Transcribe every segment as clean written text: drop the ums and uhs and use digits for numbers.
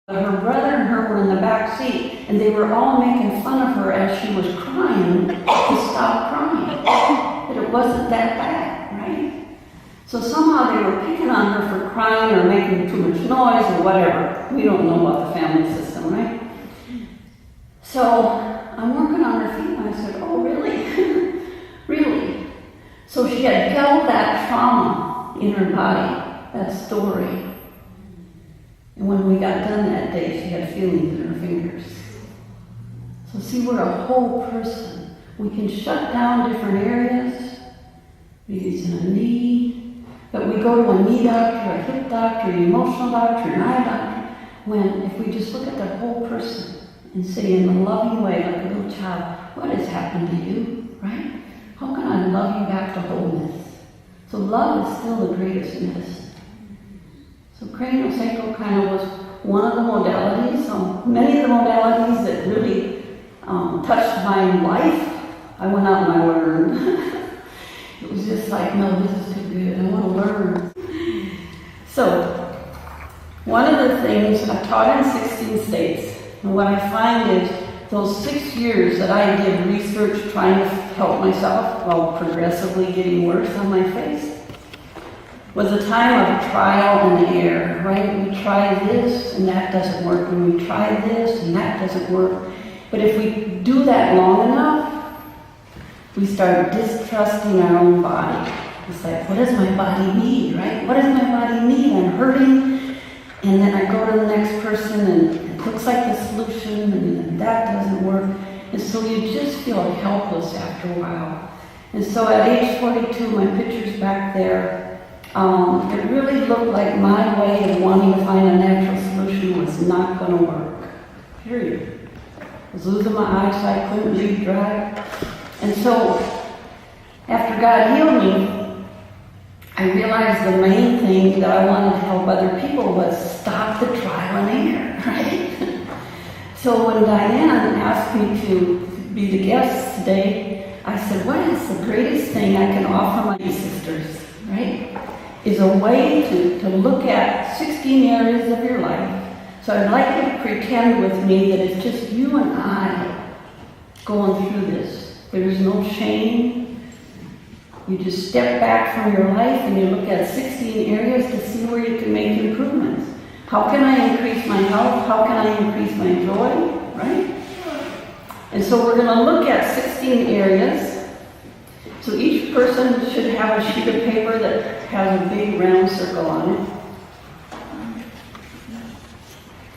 Her brother and her were in the back seat, and they were all making fun of her as she was crying to stop crying. That it wasn't that bad, right? So somehow they were picking on her for crying or making too much noise or whatever. We don't know about the family system, right? So I'm working on her feet, and I said, "Oh, really? Really?" So she had held that trauma in her body, that story. And when we got done that day, she had feelings in her fingers. So see, we're a whole person. We can shut down different areas. Maybe it's in a knee, but we go to a knee doctor, a hip doctor, an emotional doctor, an eye doctor. When if we just look at the whole person and say in a loving way, like a little child, what has happened to you, right? How can I love you back to wholeness? So love is still the greatest medicine. So craniosacral kind of was one of the modalities. So many of the modalities that really touched my life, I went out and I learned. It was just like, no, this is too good. I want to learn. So one of the things I taught in 16 states, and what I find is those 6 years that I did research trying to help myself while progressively getting worse on my face, was a time of trial and error, right? We try this and that doesn't work, and we try this and that doesn't work. But if we do that long enough, we start distrusting our own body. It's like, what does my body need, right? What does my body need? I'm hurting. And then I go to the next person and it looks like the solution and that doesn't work. And so you just feel helpless after a while. And so at age 42, my picture's back there. It really looked like my way of wanting to find a natural solution was not going to work. Period. I was losing my eyesight, couldn't read, drive. And so, after God healed me, I realized the main thing that I wanted to help other people was stop the trial and error, right? So when Diane asked me to be the guest today, I said, what is the greatest thing I can offer my sisters, right? Is a way to look at 16 areas of your life. So I'd like you to pretend with me that it's just you and I going through this. There's no shame. You just step back from your life and you look at 16 areas to see where you can make improvements. How can I increase my health? How can I increase my joy? Right? And so we're going to look at 16 areas. So each person should have a sheet of paper that has a big round circle on it.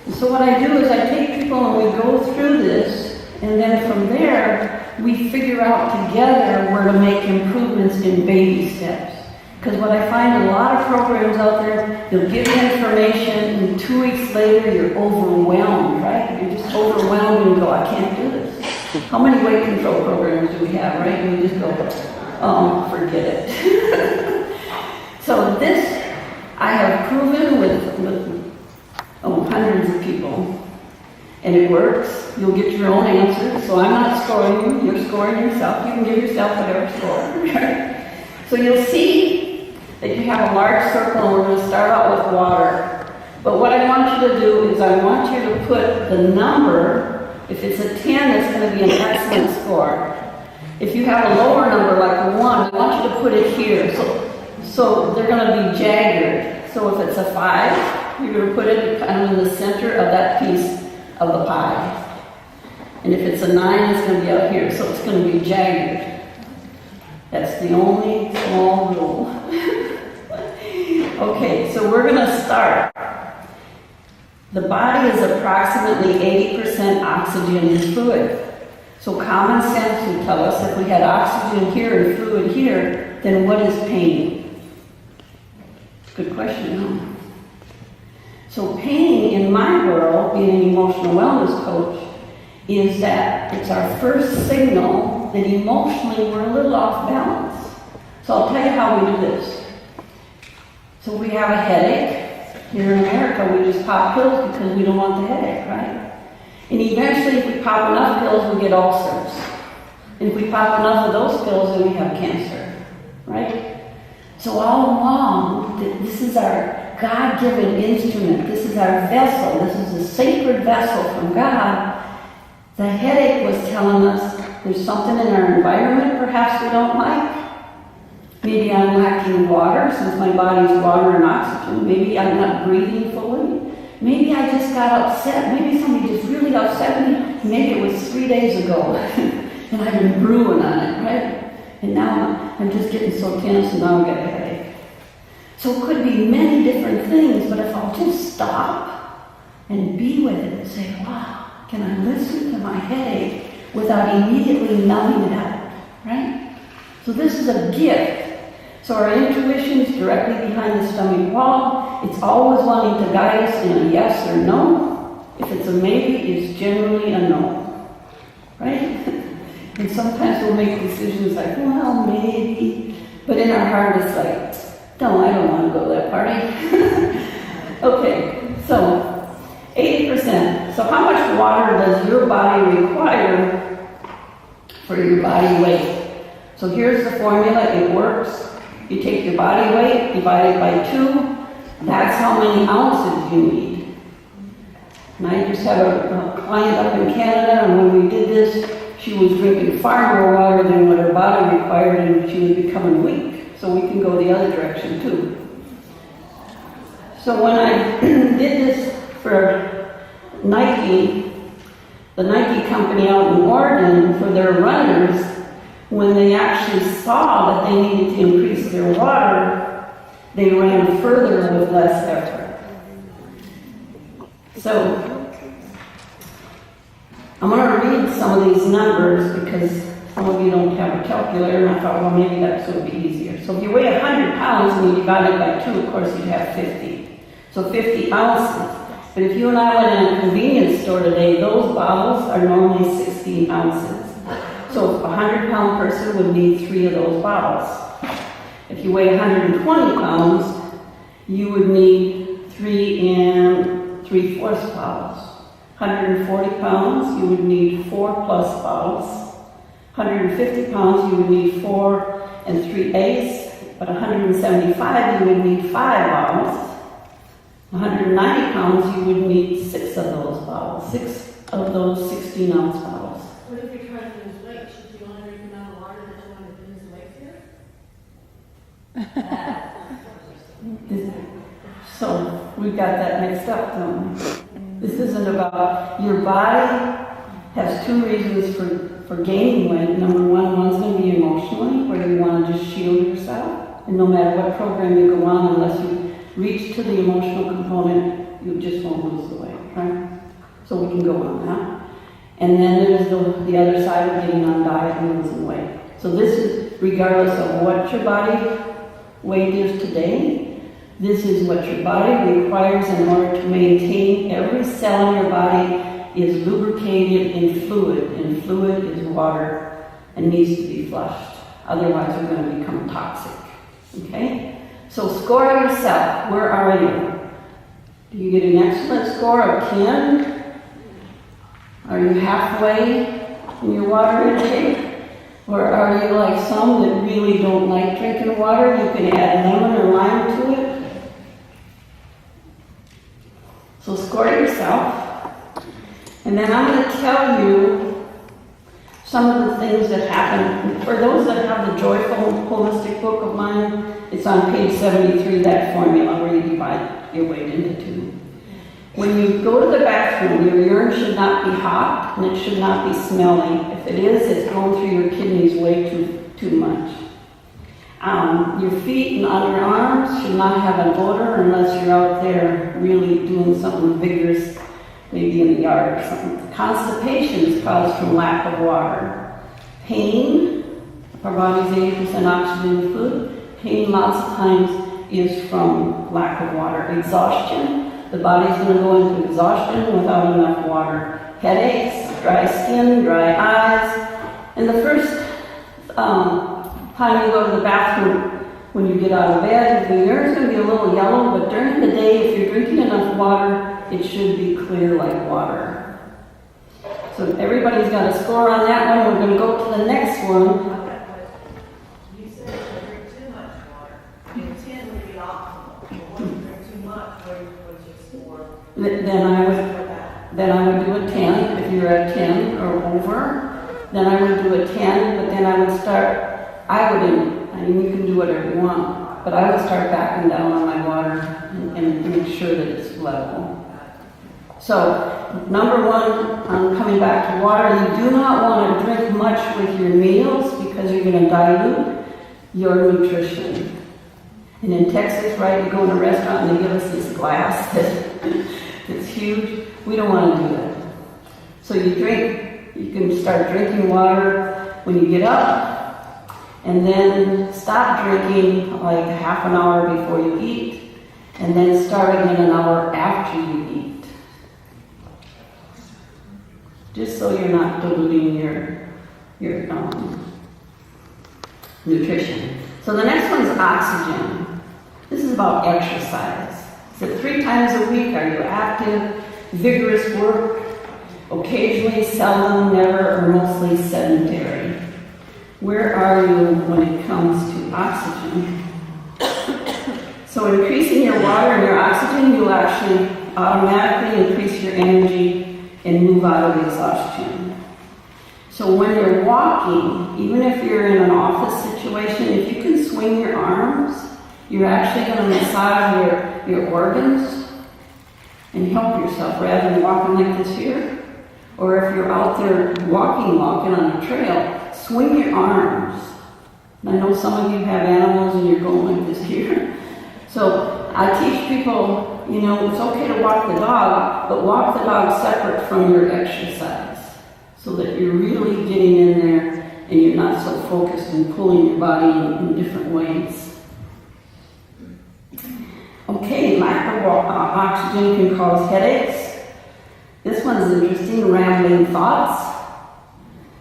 And so what I do is I take people and we go through this, and then from there we figure out together where to make improvements in baby steps. Because what I find a lot of programs out there, they'll give you information and 2 weeks later you're overwhelmed, right? You're just overwhelmed and you go, I can't do this. How many weight control programs do we have, right? And we just go, oh, forget it. So this I have proven with hundreds of people. And it works. You'll get your own answer. So I'm not scoring you, you're scoring yourself. You can give yourself whatever score. Right? So you'll see that you have a large circle, and we're going to start out with water. But what I want you to do is I want you to put the number. If it's a 10, it's going to be an excellent score. If you have a lower number like a 1, I want you to put it here. So they're going to be jagged. So if it's a 5, you're going to put it kind of in the center of that piece of the pie. And if it's a 9, it's going to be out here. So it's going to be jagged. That's the only small rule. Okay, so we're going to start. The body is approximately 80% oxygen and fluid. So common sense would tell us if we had oxygen here and fluid here, then what is pain? Good question, huh? So pain in my world, being an emotional wellness coach, is that it's our first signal that emotionally we're a little off balance. So I'll tell you how we do this. So we have a headache. Here in America, we just pop pills because we don't want the headache, right? And eventually, if we pop enough pills, we get ulcers. And if we pop enough of those pills, then we have cancer, right? So all along, this is our God-given instrument. This is our vessel. This is a sacred vessel from God. The headache was telling us there's something in our environment perhaps we don't like. Maybe I'm lacking water since my body's water and oxygen. Maybe I'm not breathing fully. Maybe I just got upset. Maybe somebody just really upset me. Maybe it was 3 days ago and I've been brewing on it, right? And now I'm just getting so tense and now I get a headache. So it could be many different things, but if I'll just stop and be with it and say, wow, can I listen to my headache without immediately numbing it out, right? So this is a gift. So our intuition is directly behind the stomach wall. It's always wanting to guide us in a yes or no. If it's a maybe, it's generally a no, right? And sometimes we'll make decisions like, well, maybe. But in our heart, it's like, no, I don't want to go to that party. Okay, so 80%. So how much water does your body require for your body weight? So here's the formula. It works. You take your body weight, divide it by 2. That's how many ounces you need. And I just had a client up in Canada, and when we did this, she was drinking far more water than what her body required, and she was becoming weak. So we can go the other direction too. So when I did this for Nike, the Nike company out in Oregon, for their runners, when they actually saw that they needed to increase their water, they ran further with less effort. So I'm going to read some of these numbers because some of you don't have a calculator, and I thought, well, maybe that's going to be easier. So if you weigh 100 pounds and you divide it by 2, of course, you'd have 50. So 50 ounces. But if you and I went in a convenience store today, those bottles are normally 16 ounces. So a 100-pound person would need 3 of those bottles. If you weigh 120 pounds, you would need 3 3/4 bottles. 140 pounds, you would need 4+ bottles. 150 pounds, you would need 4 3/8. But 175, you would need 5 bottles. 190 pounds, you would need 6 of those bottles. 6 of those 16-ounce bottles. What if you're trying to lose weight? Should you only drink the amount of water that you want to lose weight here? So we've got that mixed up, don't we? This isn't about, your body has 2 reasons for gaining weight. Number one, one's going to be emotionally, where you want to just shield yourself. And no matter what program you go on, unless you reach to the emotional component, you just won't lose the weight, right? So we can go on that. And then there's the other side of getting on diet and losing weight. So this is regardless of what your body weight is today. This is what your body requires in order to maintain. Every cell in your body is lubricated in fluid, and fluid is water and needs to be flushed. Otherwise, we're going to become toxic. Okay? So score yourself. Where are you? Do you get an excellent score of 10? Are you halfway in your water intake? Or are you like some that really don't like drinking water? You can add lemon or lime to it. So score yourself. And then I'm going to tell you some of the things that happen. For those that have the Joyful Holistic book of mine, it's on page 73, that formula where you divide your weight into 2. When you go to the bathroom, your urine should not be hot and it should not be smelly. If it is, it's going through your kidneys way too much. Your feet and underarms should not have an odor unless you're out there really doing something vigorous, maybe in the yard or something. Constipation is caused from lack of water. Pain, our body's 80% oxygen and food. Pain lots of times is from lack of water. Exhaustion. The body's going to go into exhaustion without enough water. Headaches, dry skin, dry eyes. And the first time you go to the bathroom, when you get out of bed, the urine's going to be a little yellow, but during the day, if you're drinking enough water, it should be clear like water. So everybody's got a score on that one. We're going to go to the next one. You said if you drink too much water, 10 would be optimal. If you drink too much, then I would do a 10 if you're at 10 or over. Then I would do a 10, but then I would start, I mean, you can do whatever you want, but I would start backing down on my water and make sure that it's level. So, number one, coming back to water, you do not want to drink much with your meals because you're going to dilute your nutrition. And in Texas, right, you go in a restaurant and they give us this glass that's huge. We don't want to do that. So you can start drinking water when you get up, and then stop drinking like half an hour before you eat, and then start again an hour after you eat. Just so you're not diluting your nutrition. So the next one is oxygen. This is about exercise. So 3 times a week, are you active, vigorous work, occasionally, seldom, never, or mostly sedentary? Where are you when it comes to oxygen? So increasing your water and your oxygen, you'll actually automatically increase your energy and move out of exhaustion. So when you're walking, even if you're in an office situation, if you can swing your arms, you're actually going to massage your organs and help yourself rather than walking like this here. Or if you're out there walking on a trail, swing your arms. And I know some of you have animals and you're going like this here. So I teach people, it's okay to walk the dog, but walk the dog separate from your exercise so that you're really getting in there and you're not so focused and pulling your body in different ways. Okay, lack of oxygen can cause headaches. This one's interesting, rambling thoughts,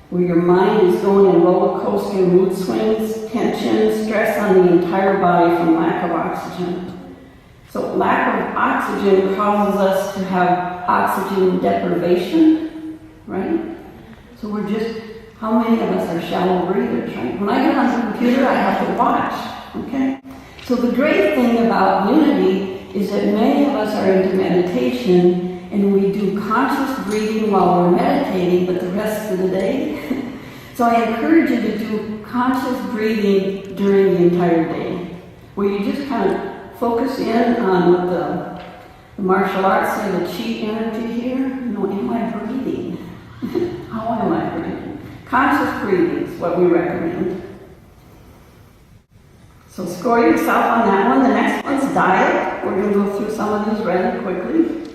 where your mind is going in roller coaster mood swings, tension, stress on the entire body from lack of oxygen. So lack of oxygen causes us to have oxygen deprivation, right? So how many of us are shallow breathers, right? When I get on the computer, I have to watch, okay? So the great thing about Unity is that many of us are into meditation and we do conscious breathing while we're meditating, but the rest of the day. So I encourage you to do conscious breathing during the entire day, where you just kind of focus in on what the martial arts say, the chi energy here. Am I breathing? How am I breathing? Conscious breathing is what we recommend. So score yourself on that one. The next one's diet. We're going to go through some of these rather quickly.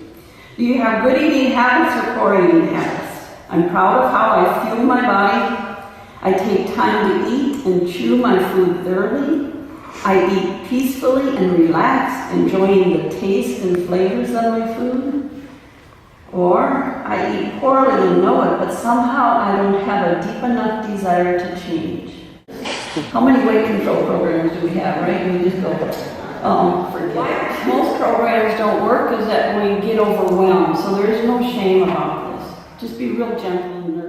Do you have good eating habits or poor eating habits? I'm proud of how I fuel my body. I take time to eat and chew my food thoroughly. I eat peacefully and relaxed, enjoying the taste and flavors of my food. Or I eat poorly and know it, but somehow I don't have a deep enough desire to change. How many weight control programs do we have, right? We just go, forget it. Most programs don't work is that we get overwhelmed, so there's no shame about this. Just be real gentle and